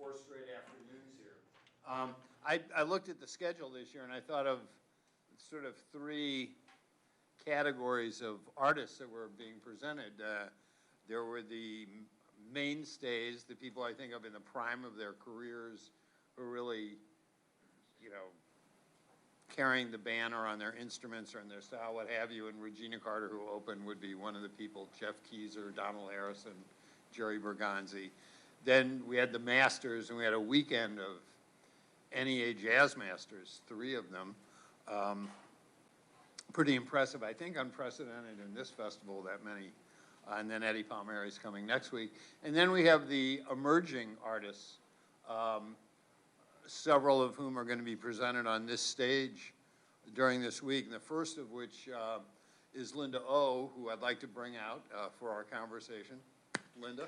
4 straight afternoons here. I looked at the schedule this year and I thought of sort of 3 categories of artists that were being presented. There were the mainstays, the people I think of in the prime of their careers who really, you know, carrying the banner on their instruments or in their style, what have you, and Regina Carter, who opened, would be one of the people, Jeff Keezer, Donald Harrison, Jerry Bergonzi. Then we had the masters, and we had a weekend of NEA Jazz Masters, 3 of them. Pretty impressive, I think unprecedented in this festival, that many. And then Eddie Palmieri's coming next week. And then we have the emerging artists, several of whom are going to be presented on this stage during this week. And the first of which is Linda O, who I'd like to bring out for our conversation. Linda.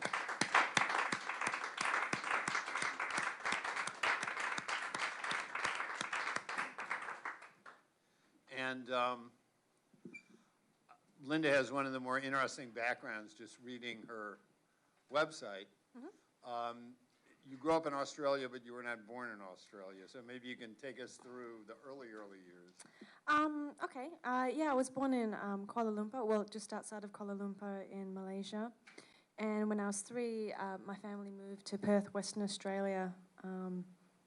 And Linda has one of the more interesting backgrounds, just reading her website. Mm-hmm. You grew up in Australia, but you were not born in Australia. So maybe you can take us through the early years. Okay. Yeah, I was born in Kuala Lumpur, well, just outside of Kuala Lumpur in Malaysia. And when I was 3, my family moved to Perth, Western Australia.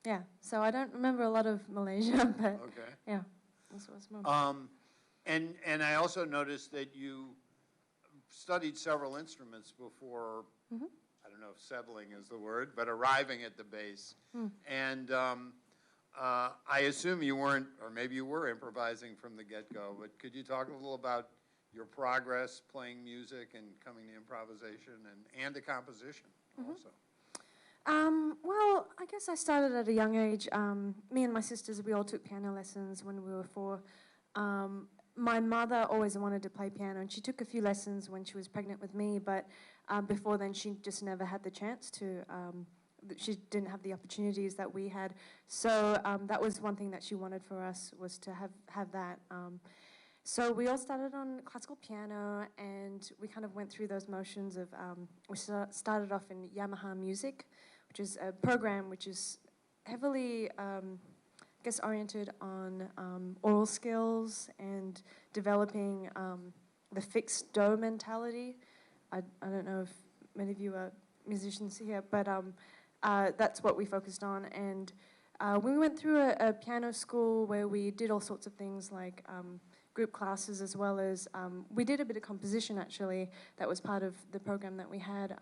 Yeah, so I don't remember a lot of Malaysia, but okay. Yeah, that's what I was born. And I also noticed that you studied several instruments before, mm-hmm. I don't know if settling is the word, but arriving at the bass. Mm. And I assume you weren't, or maybe you were improvising from the get-go, but could you talk a little about your progress playing music and coming to improvisation and to composition mm-hmm. also? Well, I guess I started at a young age. Me and my sisters, we all took piano lessons when we were 4. My mother always wanted to play piano, and she took a few lessons when she was pregnant with me, but before then she just never had the chance to. She didn't have the opportunities that we had. So that was one thing that she wanted for us, was to have that. So we all started on classical piano, and we kind of went through those motions of, we started off in Yamaha Music, which is a program which is heavily, I guess, oriented on oral skills and developing the fixed do mentality. I don't know if many of you are musicians here, but that's what we focused on. And we went through a piano school where we did all sorts of things like group classes, as well as we did a bit of composition, actually. That was part of the program that we had,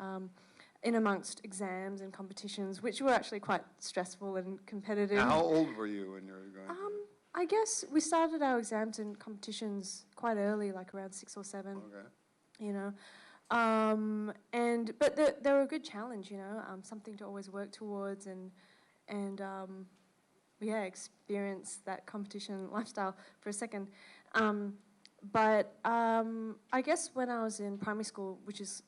in amongst exams and competitions, which were actually quite stressful and competitive. Now, how old were you when you were going through? I guess we started our exams and competitions quite early, like around 6 or 7. Okay. You know, but they were a good challenge, you know, something to always work towards and yeah, experience that competition lifestyle for a second. But I guess when I was in primary school, which is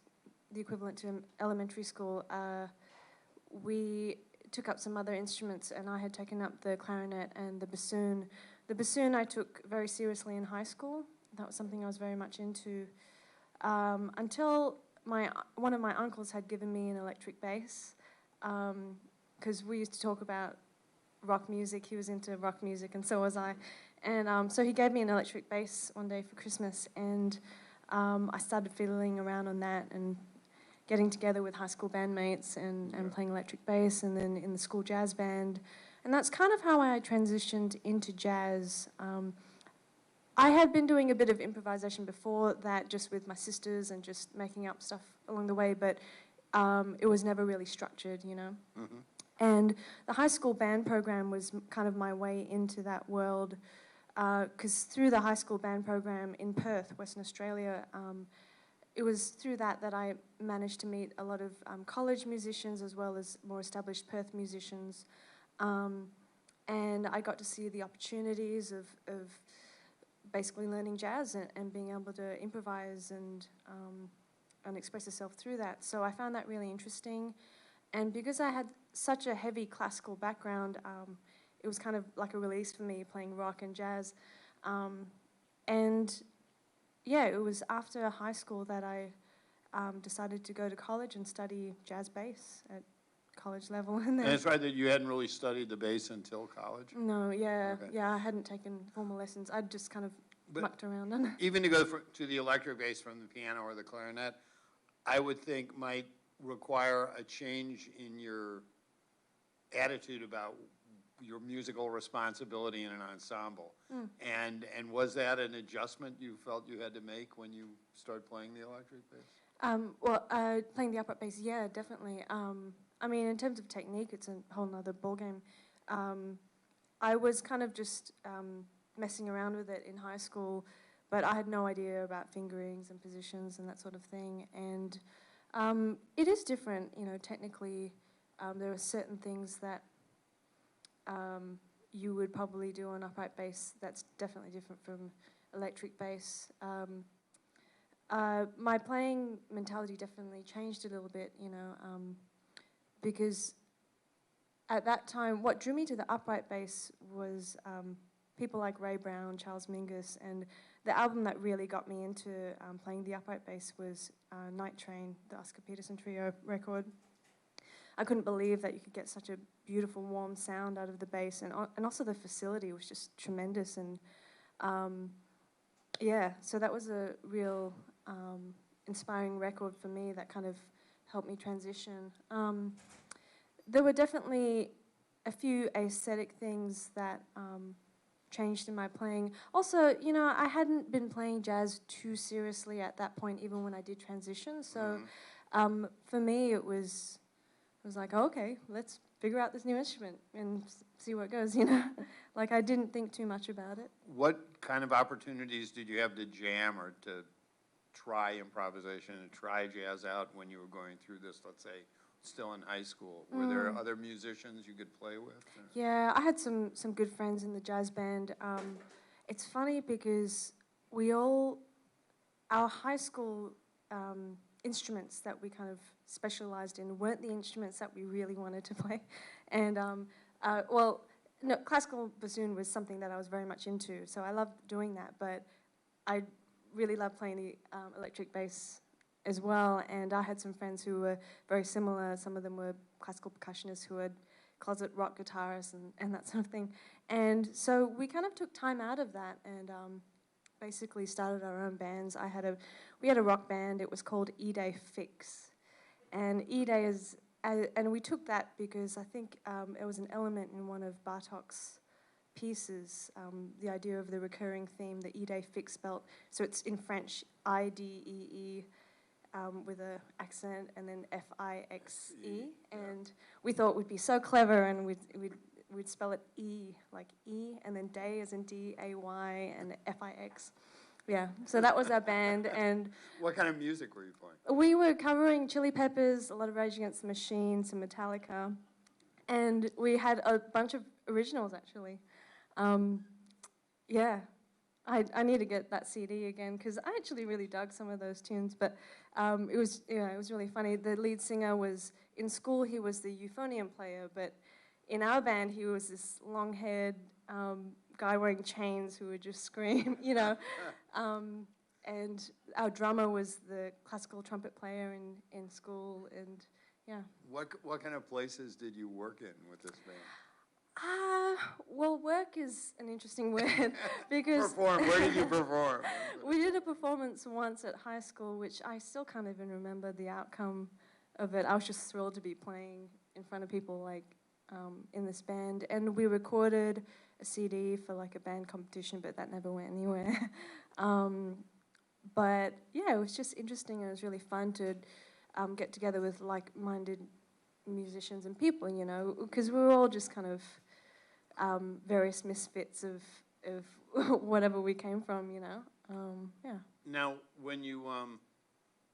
the equivalent to elementary school, we took up some other instruments, and I had taken up the clarinet and the bassoon. The bassoon I took very seriously in high school. That was something I was very much into, until one of my uncles had given me an electric bass, because we used to talk about rock music. He was into rock music, and so was I. And so he gave me an electric bass one day for Christmas, and I started fiddling around on that and getting together with high school bandmates and playing electric bass, and then in the school jazz band. And that's kind of how I transitioned into jazz. I had been doing a bit of improvisation before that, just with my sisters and just making up stuff along the way, but it was never really structured, you know. Mm-hmm. And the high school band program was kind of my way into that world, because through the high school band program in Perth, Western Australia, it was through that I managed to meet a lot of college musicians, as well as more established Perth musicians. And I got to see the opportunities of basically learning jazz and being able to improvise and express yourself through that. So I found that really interesting. And because I had such a heavy classical background, it was kind of like a release for me, playing rock and jazz. And yeah, it was after high school that I decided to go to college and study jazz bass at college level. And it's right that you hadn't really studied the bass until college? No, yeah, Okay. yeah, I hadn't taken formal lessons. I'd just kind of But mucked around on it. even to go to the electric bass from the piano or the clarinet, I would think might require a change in your attitude about your musical responsibility in an ensemble. And was that an adjustment you felt you had to make when you started playing the electric bass? Playing the upright bass, yeah, definitely. I mean, in terms of technique, it's a whole nother ballgame. I was kind of just messing around with it in high school, but I had no idea about fingerings and positions and that sort of thing. And it is different, you know, technically. There are certain things that you would probably do on upright bass that's definitely different from electric bass. My playing mentality definitely changed a little bit, you know, because at that time, what drew me to the upright bass was people like Ray Brown, Charles Mingus, and the album that really got me into playing the upright bass was Night Train, the Oscar Peterson Trio record. I couldn't believe that you could get such a beautiful, warm sound out of the bass, and also the facility was just tremendous. And yeah, so that was a real inspiring record for me that kind of helped me transition. There were definitely a few aesthetic things that changed in my playing. Also, you know, I hadn't been playing jazz too seriously at that point, even when I did transition. So for me, it was like, oh, okay, let's figure out this new instrument and see where it goes, you know? Like, I didn't think too much about it. What kind of opportunities did you have to jam or to try improvisation and try jazz out when you were going through this, let's say, still in high school? Were there other musicians you could play with? Or? Yeah, I had some good friends in the jazz band. It's funny because our high school instruments that we kind of specialized in weren't the instruments that we really wanted to play. And, no, classical bassoon was something that I was very much into, so I loved doing that, but I really loved playing the electric bass as well, and I had some friends who were very similar. Some of them were classical percussionists who had closet rock guitarists and that sort of thing. And so we kind of took time out of that and basically started our own bands. We had a rock band. It was called E-Day Fix. And E-Day is, and we took that because I think it was an element in one of Bartok's pieces, the idea of the recurring theme, the E-Day Fix spelt. So it's in French, I-D-E-E, with an accent, and then F-I-X-E. And we thought we'd be so clever, and we'd spell it E, like E, and then day as in D-A-Y, and F-I-X. Yeah, so that was our band. And what kind of music were you playing? we were covering Chili Peppers, a lot of Rage Against the Machine, some Metallica, and we had a bunch of originals, actually. Yeah, I need to get that CD again, because I actually really dug some of those tunes, but it was really funny. The lead singer was, in school he was the euphonium player, but in our band he was this long-haired guy wearing chains who would just scream, you know. And our drummer was the classical trumpet player in school, and yeah. What kind of places did you work in with this band? Well, work is an interesting word because... Perform, where did you perform? We did a performance once at high school, which I still can't even remember the outcome of it. I was just thrilled to be playing in front of people, like, in this band. And we recorded a CD for, like, a band competition, but that never went anywhere. But, yeah, it was just interesting. It was really fun to get together with like-minded musicians and people, you know, because we were all just kind of various misfits of whatever we came from, you know. Yeah. Now, when you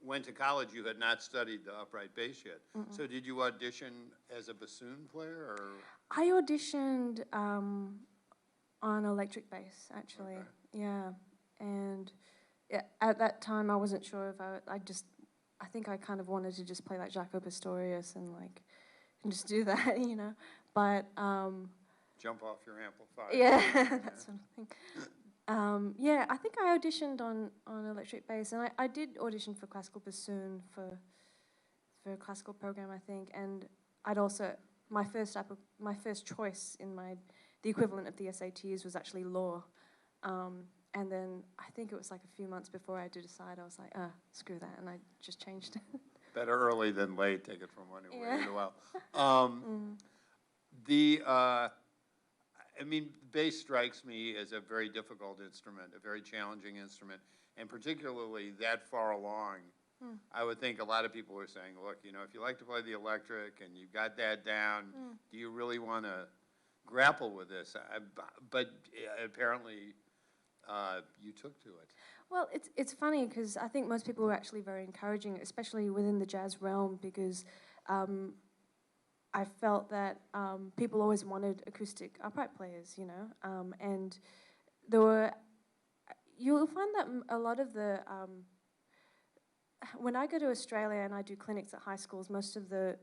went to college, you had not studied the upright bass yet. So did you audition as a bassoon player, or? I auditioned on electric bass, actually. Okay. Yeah, and at that time I wasn't sure if I think I kind of wanted to just play like Jaco Pastorius and just do that, you know. But jump off your amplifier. Yeah, that sort of thing. Yeah, I think I auditioned on electric bass, and I did audition for classical bassoon for a classical program, I think. And I'd also, my first choice in the equivalent of the SATs was actually law. And then I think it was like a few months before I had to decide, I was like, screw that, and I just changed. Better early than late, take it from one who Yeah. waited a while. I mean, bass strikes me as a very difficult instrument, a very challenging instrument, and particularly that far along, I would think a lot of people are saying, look, you know, if you like to play the electric and you've got that down, do you really want to grapple with this? But apparently you took to it. Well, it's funny because I think most people were actually very encouraging, especially within the jazz realm, because I felt that people always wanted acoustic upright players, you know, and there were, you'll find that a lot of the, when I go to Australia and I do clinics at high schools, most of the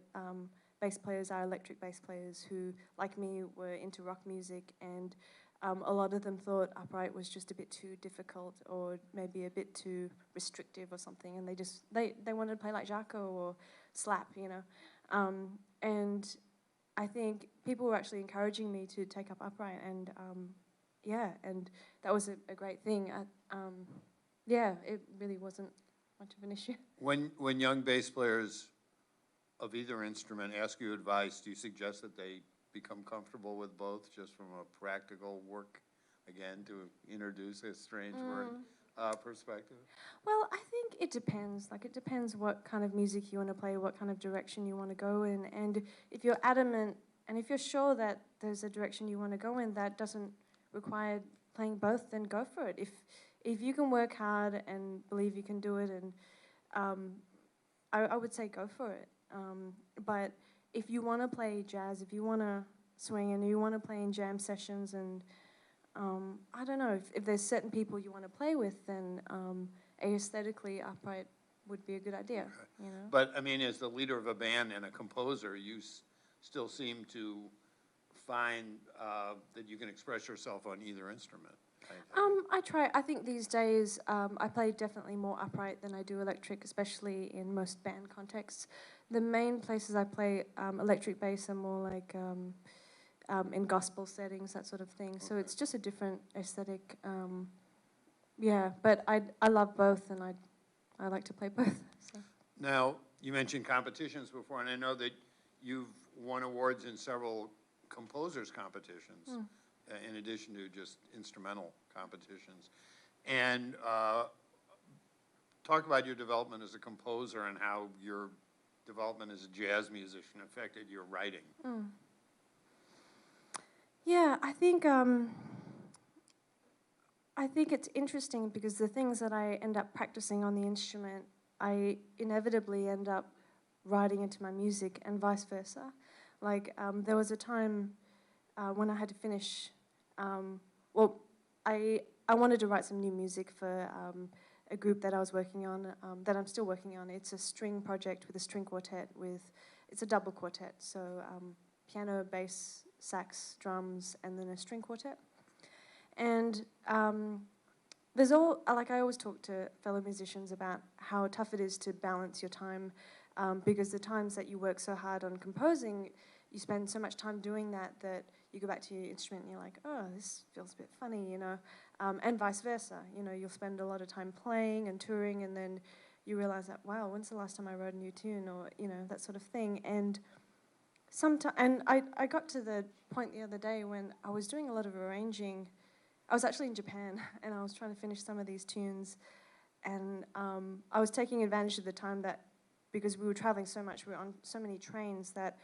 bass players are electric bass players who, like me, were into rock music, and a lot of them thought upright was just a bit too difficult or maybe a bit too restrictive or something, and they wanted to play like Jaco or Slap, you know. And I think people were actually encouraging me to take up upright, and yeah, and that was a great thing. Yeah, it really wasn't much of an issue. When young bass players of either instrument ask you advice, do you suggest that they become comfortable with both, just from a practical work, again, to introduce a strange word, perspective? Well, I think it depends. Like, it depends what kind of music you want to play, what kind of direction you want to go in. And if you're adamant, and if you're sure that there's a direction you want to go in that doesn't require playing both, then go for it. If you can work hard and believe you can do it, and I would say go for it. But if you want to play jazz, if you want to swing, and you want to play in jam sessions, and I don't know, if there's certain people you want to play with, then aesthetically upright would be a good idea. Okay. You know? But, I mean, as the leader of a band and a composer, you still seem to find that you can express yourself on either instrument. I try. I think these days I play definitely more upright than I do electric, especially in most band contexts. The main places I play electric bass are more like in gospel settings, that sort of thing. Okay. So it's just a different aesthetic. Yeah, but I love both, and I like to play both. So. Now, you mentioned competitions before, and I know that you've won awards in several composers' competitions, in addition to just instrumental competitions. And talk about your development as a composer and how your development as a jazz musician affected your writing. Yeah, I think it's interesting because the things that I end up practicing on the instrument, I inevitably end up writing into my music, and vice versa. Like, there was a time when I had to finish, well, I wanted to write some new music for a group that I was working on, that I'm still working on. It's a string project with a string quartet it's a double quartet, so piano, bass, sax, drums, and then a string quartet. And there's like I always talk to fellow musicians about how tough it is to balance your time, because the times that you work so hard on composing, you spend so much time doing that you go back to your instrument and you're like, oh, this feels a bit funny, you know, and vice versa. You know, you'll spend a lot of time playing and touring, and then you realize that, wow, when's the last time I wrote a new tune, or, you know, that sort of thing. And I got to the point the other day when I was doing a lot of arranging. I was actually in Japan, and I was trying to finish some of these tunes, and I was taking advantage of the time that, because we were traveling so much, we were on so many trains that,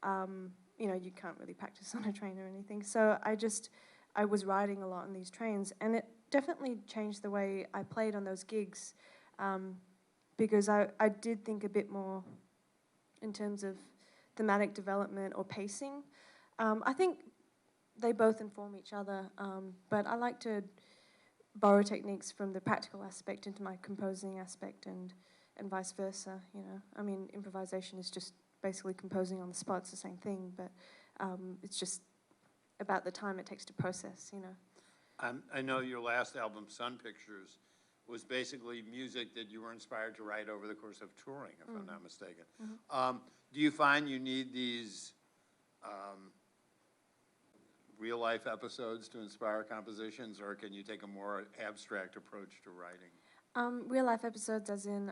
you know, you can't really practice on a train or anything. So I was riding a lot on these trains, and it definitely changed the way I played on those gigs, because I did think a bit more in terms of thematic development or pacing. I think they both inform each other, but I like to borrow techniques from the practical aspect into my composing aspect, and vice versa, you know. I mean, improvisation is just basically composing on the spot. It's the same thing, but it's just about the time it takes to process, you know. I know your last album, Sun Pictures, was basically music that you were inspired to write over the course of touring, if I'm not mistaken. Do you find you need these real-life episodes to inspire compositions, or can you take a more abstract approach to writing? Real-life episodes as in...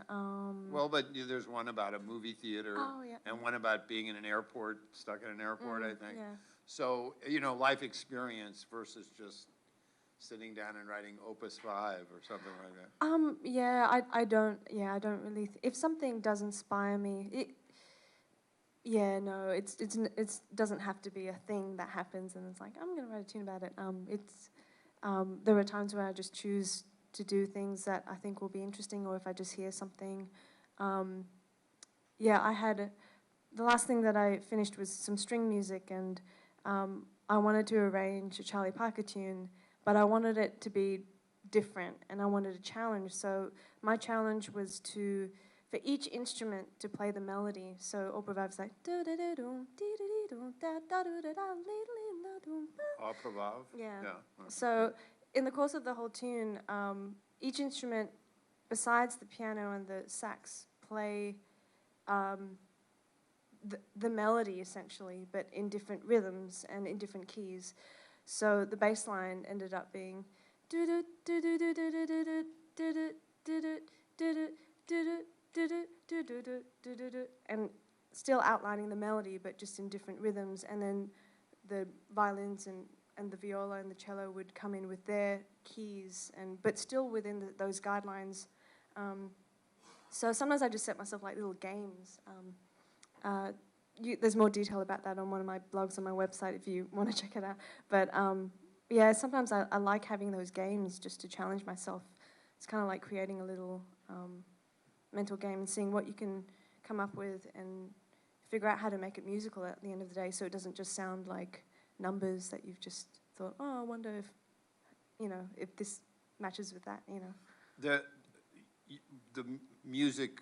Well, but there's one about a movie theater, yeah. and one about being in an airport, stuck in an airport, I think. Yeah. So, you know, life experience versus just sitting down and writing Opus 5 or something like that. Yeah, I don't really, if something does inspire me, it doesn't have to be a thing that happens and it's like, I'm going to write a tune about it. There are times where I just choose to do things that I think will be interesting, or if I just hear something. The last thing that I finished was some string music, and I wanted to arrange a Charlie Parker tune, but I wanted it to be different, and I wanted a challenge. So my challenge was for each instrument to play the melody. So Opera Vive's like Opera Vive? Yeah. Okay. So in the course of the whole tune, each instrument, besides the piano and the sax, play the melody essentially, but in different rhythms and in different keys. So the bass line ended up being and still outlining the melody, but just in different rhythms. And then the violins and the viola and the cello would come in with their keys, but still within those guidelines. So sometimes I just set myself like little games. There's more detail about that on one of my blogs on my website if you want to check it out. But yeah, sometimes I like having those games just to challenge myself. It's kind of like creating a little mental game and seeing what you can come up with and figure out how to make it musical at the end of the day, so it doesn't just sound like numbers that you've just thought, oh, I wonder if this matches with that, The music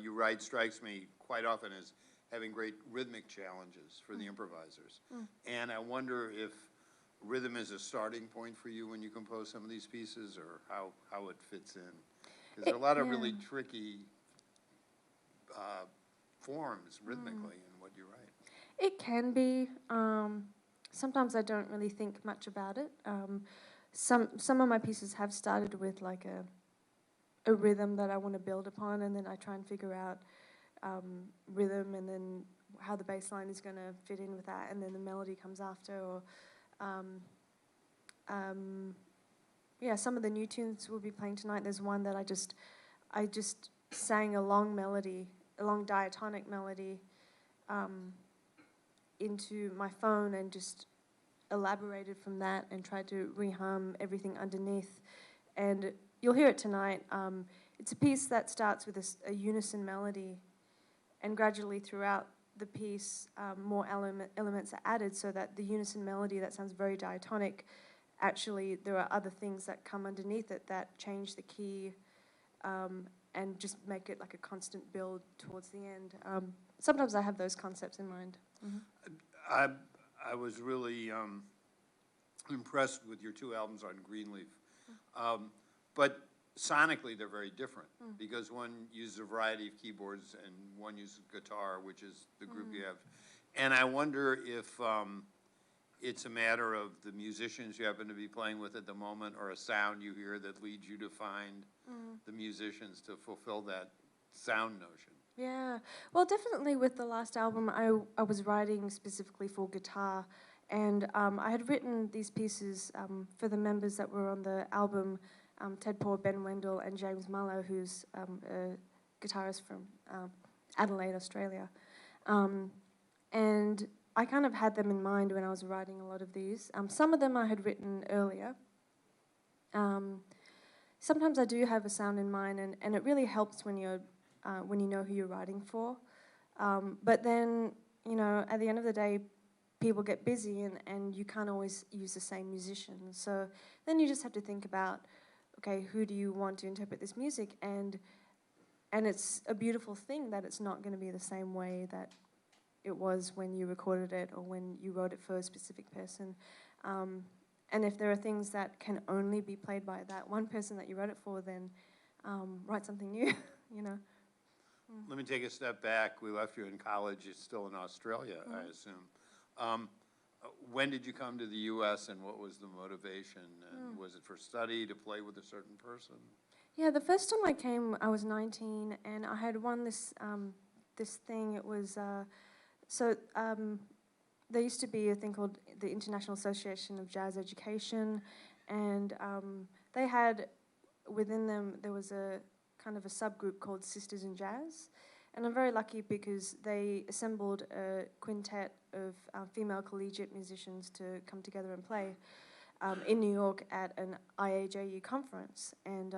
you write strikes me quite often as having great rhythmic challenges for the improvisers. And I wonder if rhythm is a starting point for you when you compose some of these pieces, or how it fits in. Because there are a lot of really tricky forms rhythmically in what you write. It can be. Sometimes I don't really think much about it. Some of my pieces have started with like a rhythm that I want to build upon, and then I try and figure out rhythm and then how the bass line is going to fit in with that, and then the melody comes after. Or some of the new tunes we'll be playing tonight, there's one that I just sang a long melody, a long diatonic melody into my phone and just elaborated from that and tried to rehum everything underneath. And you'll hear it tonight. It's a piece that starts with a unison melody, and gradually throughout the piece, more elements are added, so that the unison melody that sounds very diatonic, actually there are other things that come underneath it that change the key and just make it like a constant build towards the end. Sometimes I have those concepts in mind. I was really impressed with your two albums on Greenleaf. But sonically, they're very different, because one uses a variety of keyboards and one uses guitar, which is the group you have. And I wonder if it's a matter of the musicians you happen to be playing with at the moment, or a sound you hear that leads you to find the musicians to fulfill that sound notion. Yeah, well, definitely with the last album, I was writing specifically for guitar, and I had written these pieces for the members that were on the album, Ted Poor, Ben Wendell, and James Marlowe, who's a guitarist from Adelaide, Australia. And I kind of had them in mind when I was writing a lot of these. Some of them I had written earlier. Sometimes I do have a sound in mind, and it really helps when you know who you're writing for. But then, at the end of the day, people get busy, and you can't always use the same musician. So then you just have to think about, okay, who do you want to interpret this music? And it's a beautiful thing that it's not going to be the same way that it was when you recorded it or when you wrote it for a specific person. And if there are things that can only be played by that one person that you wrote it for, then write something new, you know. Let me take a step back. We left you in college. You're still in Australia, I assume. When did you come to the U.S. and what was the motivation? And was it for study, to play with a certain person? Yeah, the first time I came, I was 19, and I had won this this thing. It was there used to be a thing called the International Association of Jazz Education, and they had within them there was a kind of a subgroup called Sisters in Jazz, and I'm very lucky because they assembled a quintet of female collegiate musicians to come together and play in New York at an IAJU conference, and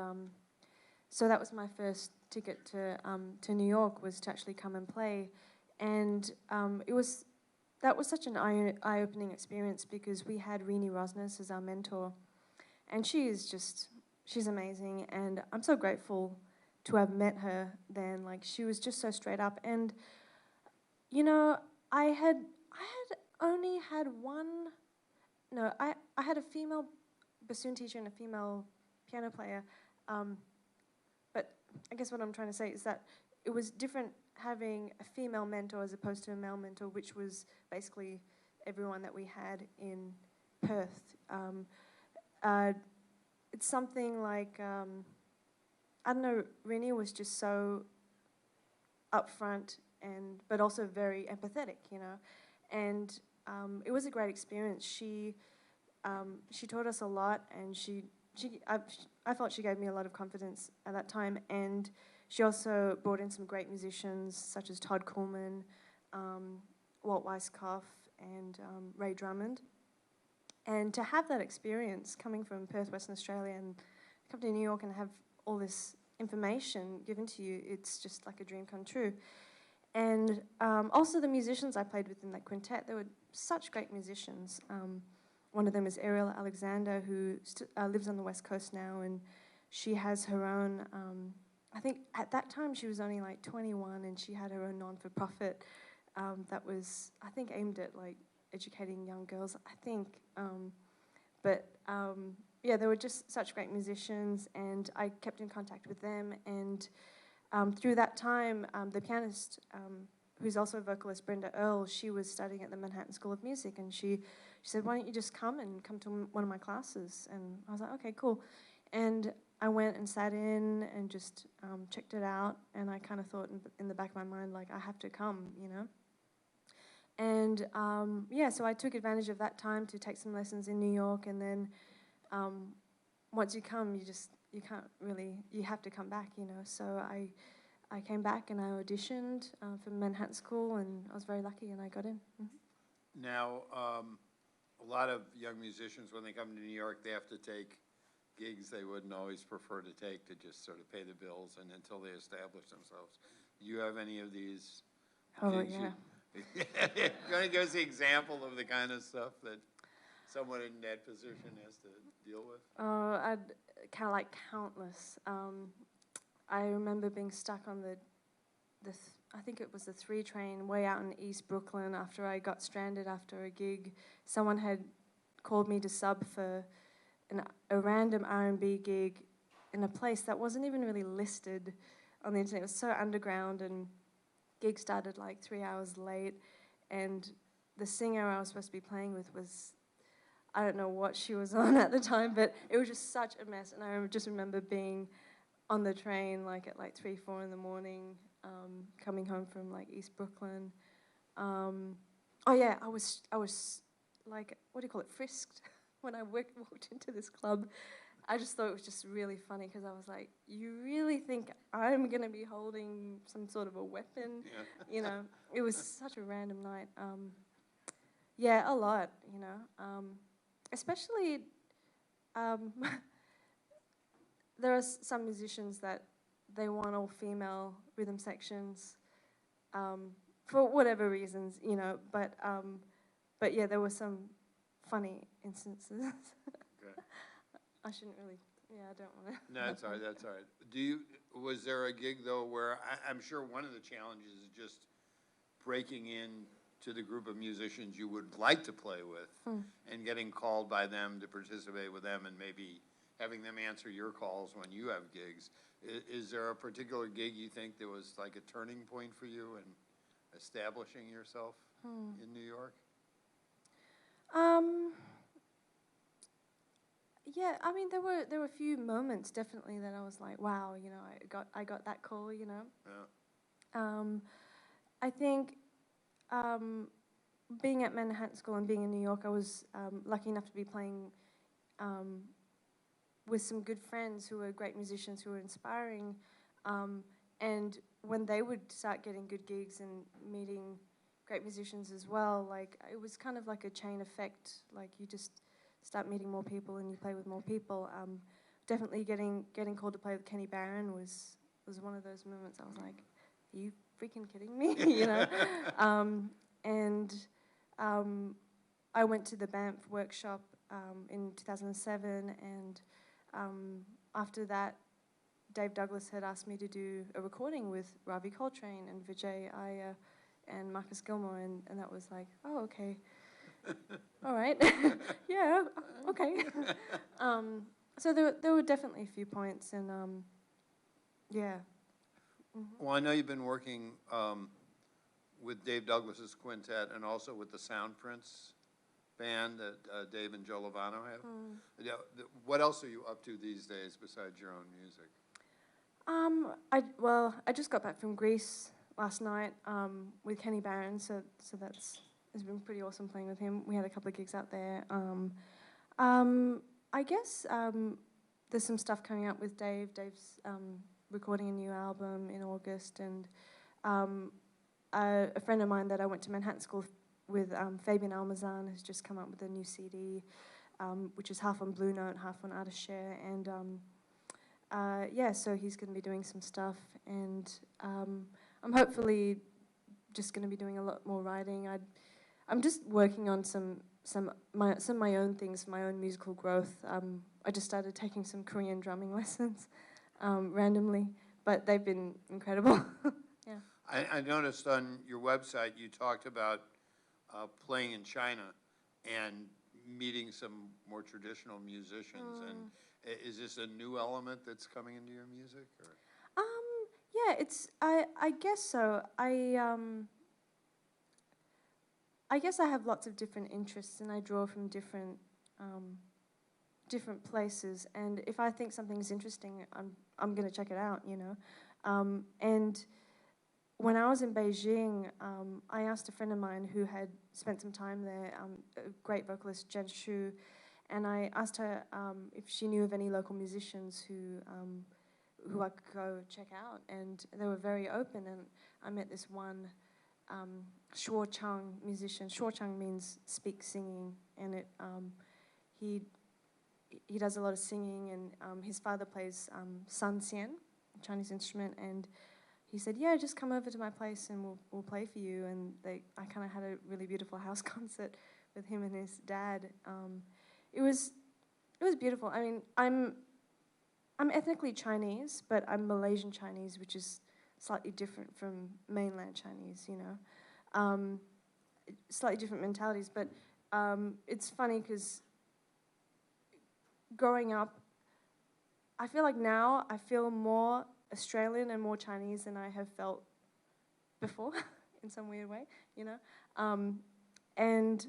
so that was my first ticket to New York, was to actually come and play, and that was such an eye-opening experience because we had Rini Rosnes as our mentor, and she's amazing, and I'm so grateful to have met her then. Like, she was just so straight up, and you know, I had only had I had a female bassoon teacher and a female piano player, but I guess what I'm trying to say is that it was different having a female mentor as opposed to a male mentor, which was basically everyone that we had in Perth. It's something like, I don't know, Rini was just so upfront but also very empathetic, you know, and it was a great experience. She taught us a lot, and I felt she gave me a lot of confidence at that time, and she also brought in some great musicians such as Todd Coolman, Walt Weiskopf, and Ray Drummond. And to have that experience coming from Perth, Western Australia, and come to New York and have all this information given to you, it's just like a dream come true. And also the musicians I played with in that quintet, they were such great musicians. One of them is Ariel Alexander, who lives on the West Coast now, and she has her own, I think at that time she was only like 21, and she had her own non-for-profit that was, I think, aimed at like educating young girls, I think. Yeah, they were just such great musicians, and I kept in contact with them, and through that time, the pianist, who's also a vocalist, Brenda Earle, she was studying at the Manhattan School of Music, and she said, why don't you just come to one of my classes? And I was like, okay, cool. And I went and sat in and just checked it out, and I kind of thought in the back of my mind, like, I have to come, you know? And yeah, so I took advantage of that time to take some lessons in New York, and then once you come, you can't really, you have to come back, you know? So I came back and I auditioned for Manhattan School, and I was very lucky, and I got in. Mm-hmm. Now, a lot of young musicians, when they come to New York, they have to take gigs they wouldn't always prefer to take to just sort of pay the bills and until they establish themselves. Do you have any of these gigs? Yeah. Going to give us the example of the kind of stuff that someone in that position has to deal with? I'd kind of like countless. I remember being stuck on I think it was the 3 train way out in East Brooklyn after I got stranded after a gig. Someone had called me to sub for a random R&B gig in a place that wasn't even really listed on the internet. It was so underground, and gig started like 3 hours late, and the singer I was supposed to be playing with was, I don't know what she was on at the time, but it was just such a mess. And I just remember being on the train like at like 3, 4 in the morning, coming home from like East Brooklyn. Oh yeah, I was like, what do you call it, frisked when I walked into this club. I just thought it was just really funny because I was like, you really think I'm going to be holding some sort of a weapon? Yeah. You know, it was such a random night. Yeah, a lot, you know. Especially, there are some musicians that they want all female rhythm sections for whatever reasons, you know. But yeah, there were some funny instances. Okay. I shouldn't really. Yeah, I don't want to. No, that's all right. That's all right. Was there a gig though where I'm sure one of the challenges is just breaking in to the group of musicians you would like to play with and getting called by them to participate with them and maybe having them answer your calls when you have gigs. Is there a particular gig you think that was like a turning point for you in establishing yourself in New York? Yeah, I mean, there were a few moments definitely that I was like, wow, you know, I got that call, you know. Yeah. I think being at Manhattan School and being in New York, I was lucky enough to be playing with some good friends who were great musicians who were inspiring. And when they would start getting good gigs and meeting great musicians as well, like it was kind of like a chain effect. Like you just start meeting more people and you play with more people. Definitely getting called to play with Kenny Barron was one of those moments. I was like, are you freaking kidding me? You know. I went to the Banff workshop in 2007, and after that, Dave Douglas had asked me to do a recording with Ravi Coltrane and Vijay Iyer and Marcus Gilmore, and that was like, oh, okay. All right. Yeah, okay. So there were definitely a few points, and yeah. Mm-hmm. Well, I know you've been working with Dave Douglas's quintet and also with the Sound Prince band that Dave and Joe Lovano have. Yeah, what else are you up to these days besides your own music? I just got back from Greece last night with Kenny Barron, so it's been pretty awesome playing with him. We had a couple of gigs out there. I guess there's some stuff coming up with Dave. Dave's recording a new album in August, and a friend of mine that I went to Manhattan School with, Fabian Almazan, has just come up with a new CD, which is half on Blue Note, half on Artist Share, and yeah, so he's going to be doing some stuff, and I'm hopefully just going to be doing a lot more writing. I'm just working on some of my own things, my own musical growth. I just started taking some Korean drumming lessons randomly, but they've been incredible. Yeah. I noticed on your website you talked about playing in China and meeting some more traditional musicians. And is this a new element that's coming into your music? Or? Yeah, it's I guess so. I guess I have lots of different interests, and I draw from different places. And if I think something's interesting, I'm going to check it out, you know. And when I was in Beijing, I asked a friend of mine who had spent some time there, a great vocalist, Jen Shu, and I asked her if she knew of any local musicians who I could go check out, and they were very open. And I met this one Shuo Chang musician. Shuo Chang means speak singing, and he does a lot of singing, and his father plays san xian, a Chinese instrument, and he said, yeah, just come over to my place and we'll play for you. And I kind of had a really beautiful house concert with him and his dad. It was beautiful. I mean, I'm ethnically Chinese, but I'm Malaysian Chinese, which is slightly different from mainland Chinese, you know. Slightly different mentalities, but it's funny because growing up, I feel like now I feel more Australian and more Chinese than I have felt before in some weird way, you know. And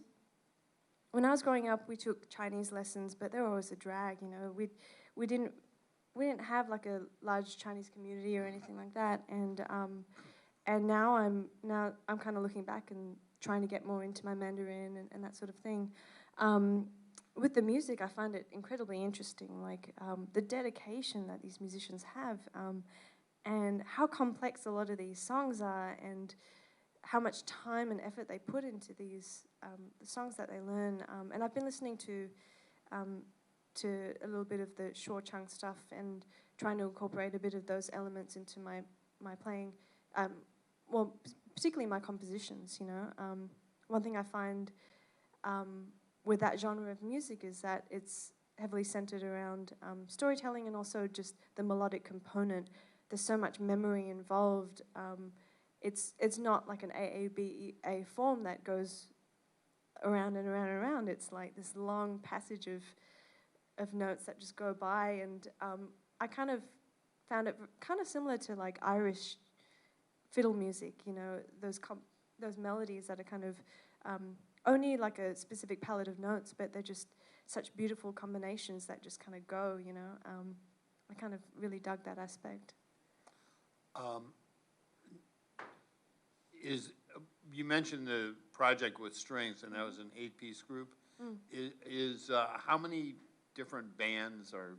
when I was growing up, we took Chinese lessons, but they were always a drag, you know. We didn't have like a large Chinese community or anything like that. And now I'm kind of looking back and trying to get more into my Mandarin and that sort of thing. With the music, I find it incredibly interesting, like the dedication that these musicians have, and how complex a lot of these songs are, and how much time and effort they put into these the songs that they learn. And I've been listening to a little bit of the Shuo Chang stuff and trying to incorporate a bit of those elements into my playing. Well, particularly my compositions, you know. One thing I find with that genre of music is that it's heavily centered around storytelling and also just the melodic component. There's so much memory involved. It's not like an AABA form that goes around and around and around. It's like this long passage of of notes that just go by, and I kind of found it kind of similar to like Irish fiddle music, you know, those melodies that are kind of only like a specific palette of notes, but they're just such beautiful combinations that just kind of go, you know. I kind of really dug that aspect. You mentioned the project with strings, and that was an 8-piece group. How many different bands are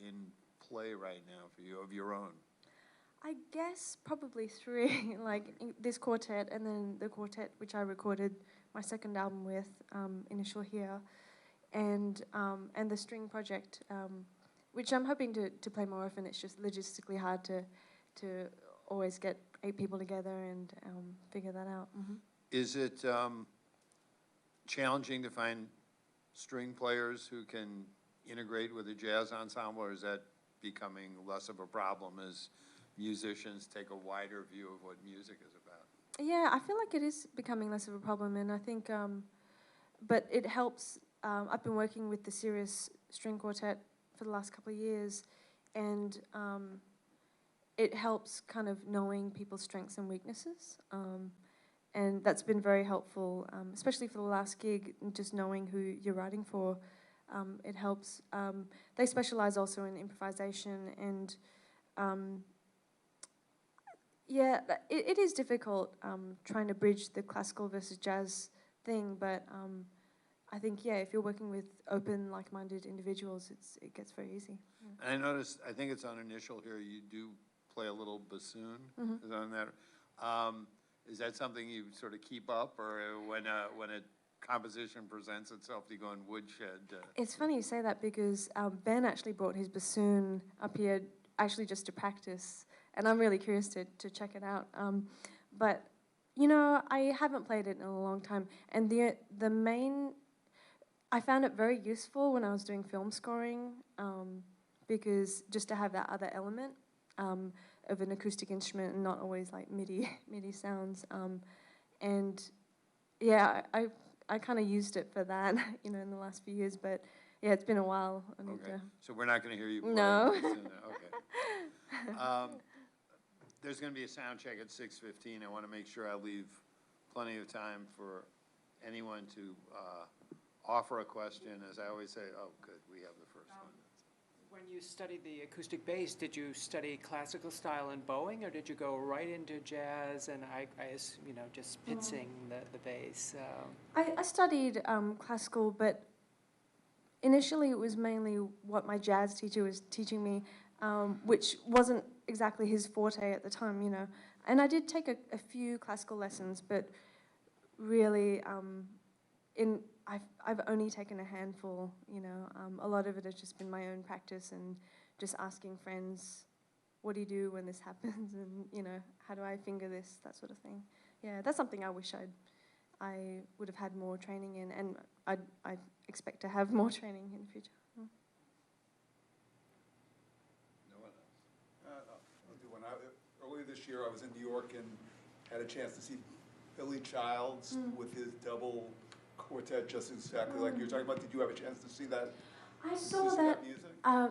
in play right now for you of your own? I guess probably 3, like this quartet, and then the quartet which I recorded my second album with, Initial Here, and the string project, which I'm hoping to play more often. It's just logistically hard to always get 8 people together and figure that out. Is it challenging to find string players who can integrate with a jazz ensemble, or is that becoming less of a problem as musicians take a wider view of what music is about? Yeah, I feel like it is becoming less of a problem, and I think, but it helps. I've been working with the Serious String Quartet for the last couple of years, and it helps kind of knowing people's strengths and weaknesses, and that's been very helpful, especially for the last gig, just knowing who you're writing for. It helps. They specialize also in improvisation, and yeah, it is difficult trying to bridge the classical versus jazz thing, but I think, yeah, if you're working with open, like-minded individuals, it gets very easy. Yeah. And I noticed, I think it's on Initial Here, you do play a little bassoon. Is on that? Is that something you sort of keep up, or when a composition presents itself, do you go in Woodshed? It's funny you say that, because Ben actually brought his bassoon up here actually just to practice, and I'm really curious to check it out. But, you know, I haven't played it in a long time, and the main, I found it very useful when I was doing film scoring, because just to have that other element of an acoustic instrument and not always like MIDI sounds. And yeah, I kind of used it for that, you know, in the last few years, but yeah, it's been a while. Okay, so we're not going to hear you play. No. Okay. There's going to be a sound check at 6:15. I want to make sure I leave plenty of time for anyone to offer a question. As I always say, oh, good, we have the first one. When you studied the acoustic bass, did you study classical style and bowing, or did you go right into jazz and you know, just pitsing the bass? I studied classical, but initially it was mainly what my jazz teacher was teaching me, which wasn't exactly his forte at the time, you know. And I did take a few classical lessons, but really, I've only taken a handful, you know. A lot of it has just been my own practice and just asking friends, what do you do when this happens? And, you know, how do I finger this, that sort of thing. Yeah, that's something I wish I would have had more training in, and I expect to have more training in the future. No one else? I'll do one. Earlier this year, I was in New York and had a chance to see Billy Childs with his double quartet, just exactly like you're talking about. Did you have a chance to see that? I saw that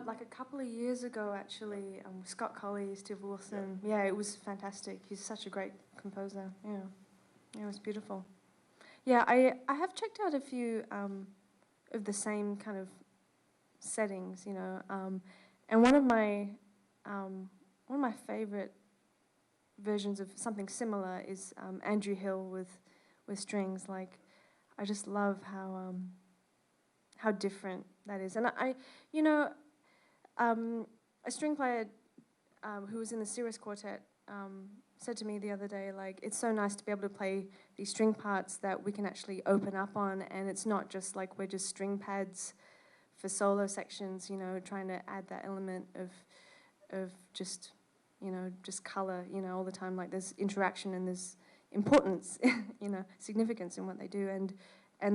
like a couple of years ago, actually, with Scott Colley, Steve Wilson. Yeah, it was fantastic. He's such a great composer. Yeah, it was beautiful. Yeah, I have checked out a few of the same kind of settings, you know, and one of my favorite versions of something similar is Andrew Hill with strings. Like, I just love how different that is. And you know, a string player who was in the Serious Quartet said to me the other day, like, it's so nice to be able to play these string parts that we can actually open up on, and it's not just like we're just string pads for solo sections, you know, trying to add that element of just, you know, just color, you know, all the time. Like, there's interaction and there's importance, you know, significance in what they do, and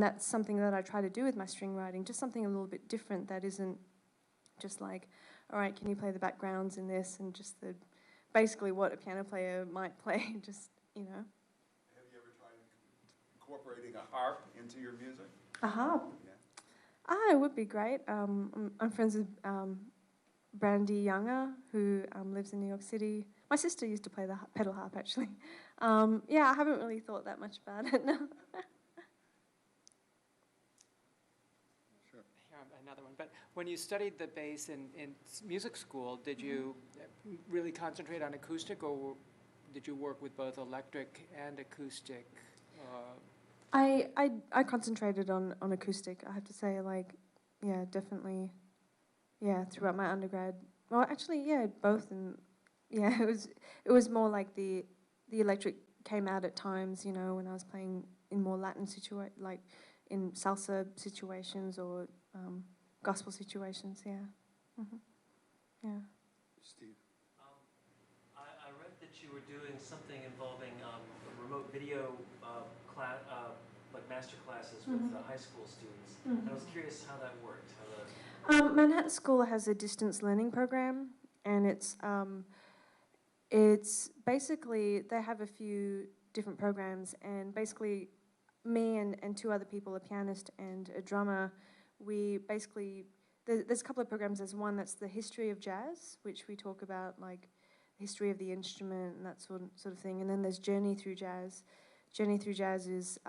that's something that I try to do with my string writing, just something a little bit different that isn't just like, all right, can you play the backgrounds in this, and just basically what a piano player might play, just, you know. Have you ever tried incorporating a harp into your music? A harp? It would be great. I'm friends with Brandi Younger, who lives in New York City. My sister used to play the pedal harp, actually. Yeah, I haven't really thought that much about it, no. Sure. Here, another one. But when you studied the bass in music school, did you really concentrate on acoustic, or did you work with both electric and acoustic? I concentrated on acoustic, I have to say, like, yeah, definitely, yeah, throughout my undergrad. Well, actually, yeah, both, and yeah, it was more like the electric came out at times, you know, when I was playing in more Latin like in salsa situations or gospel situations, yeah. Yeah. Steve? I read that you were doing something involving remote video class, like master classes with high school students. And I was curious how that worked. Manhattan School has a distance learning program, and it's basically, they have a few different programs, and basically me and two other people, a pianist and a drummer, we basically, there's a couple of programs. There's one that's the history of jazz, which we talk about, like the history of the instrument and that sort of thing, and then there's Journey Through Jazz. Journey Through Jazz is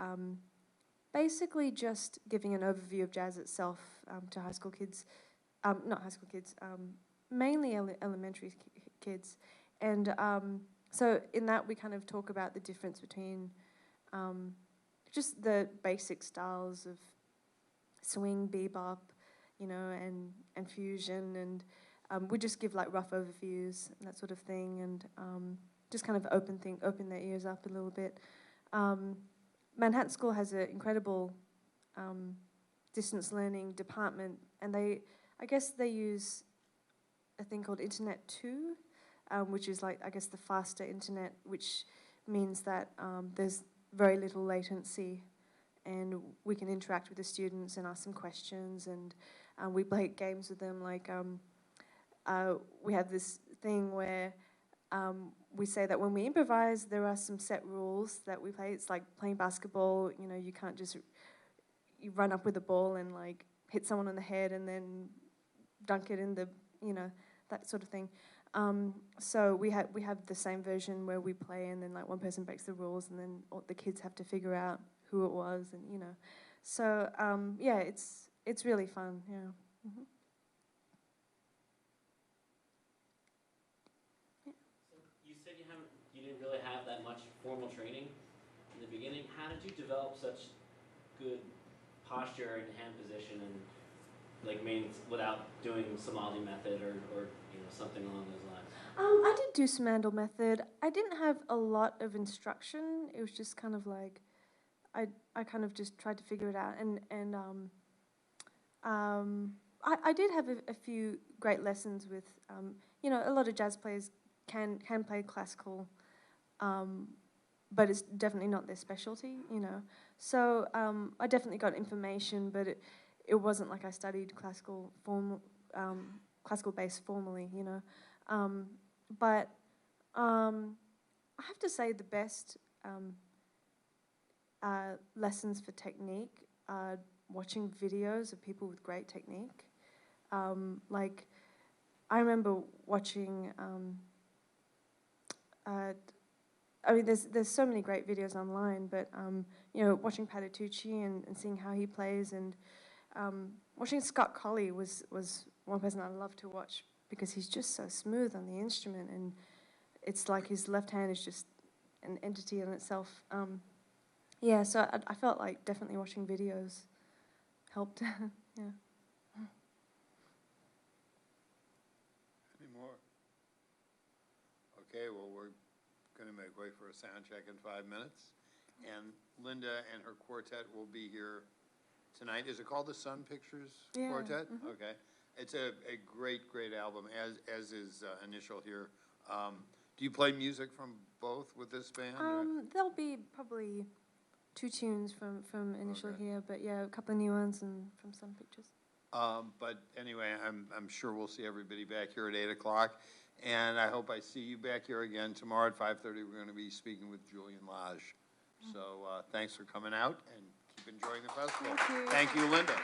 basically just giving an overview of jazz itself to high school kids, not high school kids, mainly elementary kids. And so in that we kind of talk about the difference between just the basic styles of swing, bebop, you know, and fusion, and we just give like rough overviews and that sort of thing, and just kind of open their ears up a little bit. Manhattan School has an incredible distance learning department, and I guess they use a thing called Internet 2, which is like, I guess, the faster internet, which means that there's very little latency, and we can interact with the students and ask them questions, and we play games with them. Like we have this thing where we say that when we improvise, there are some set rules that we play. It's like playing basketball. You know, you can't just you run up with the ball and like hit someone on the head and then dunk it in the, you know, that sort of thing. So we have the same version where we play, and then like one person breaks the rules, and then all the kids have to figure out who it was, and you know. So yeah, it's really fun. Yeah. Mm-hmm. You said you didn't really have that much formal training in the beginning. How did you develop such good posture and hand position, and like without doing some Andale Method or you know, something along those lines? I did do some Andale Method. I didn't have a lot of instruction. It was just kind of like I kind of just tried to figure it out, and I did have a few great lessons with you know, a lot of jazz players can play classical, but it's definitely not their specialty, you know. So I definitely got information, but it wasn't like I studied classical bass formally, you know. But I have to say the best lessons for technique are watching videos of people with great technique. Like, I remember watching, I mean, there's so many great videos online, but, you know, watching Patitucci and seeing how he plays, and watching Scott Colley was one person I love to watch, because he's just so smooth on the instrument, and it's like his left hand is just an entity in itself. Yeah, so I felt like definitely watching videos helped. Yeah. Any more? Okay, well, we're going to make way for a sound check in 5 minutes. And Linda and her quartet will be here tonight. Is it called the Sun Pictures Quartet? Mm-hmm. Okay. It's a great, great album, as is Initial here. Do you play music from both with this band? There'll be probably 2 tunes from Initial here, but yeah, a couple of new ones and from Sun Pictures. But anyway, I'm sure we'll see everybody back here at 8 o'clock. And I hope I see you back here again tomorrow at 5:30. We're going to be speaking with Julian Lage. So thanks for coming out, and keep enjoying the festival. Thank you. Thank you, Linda.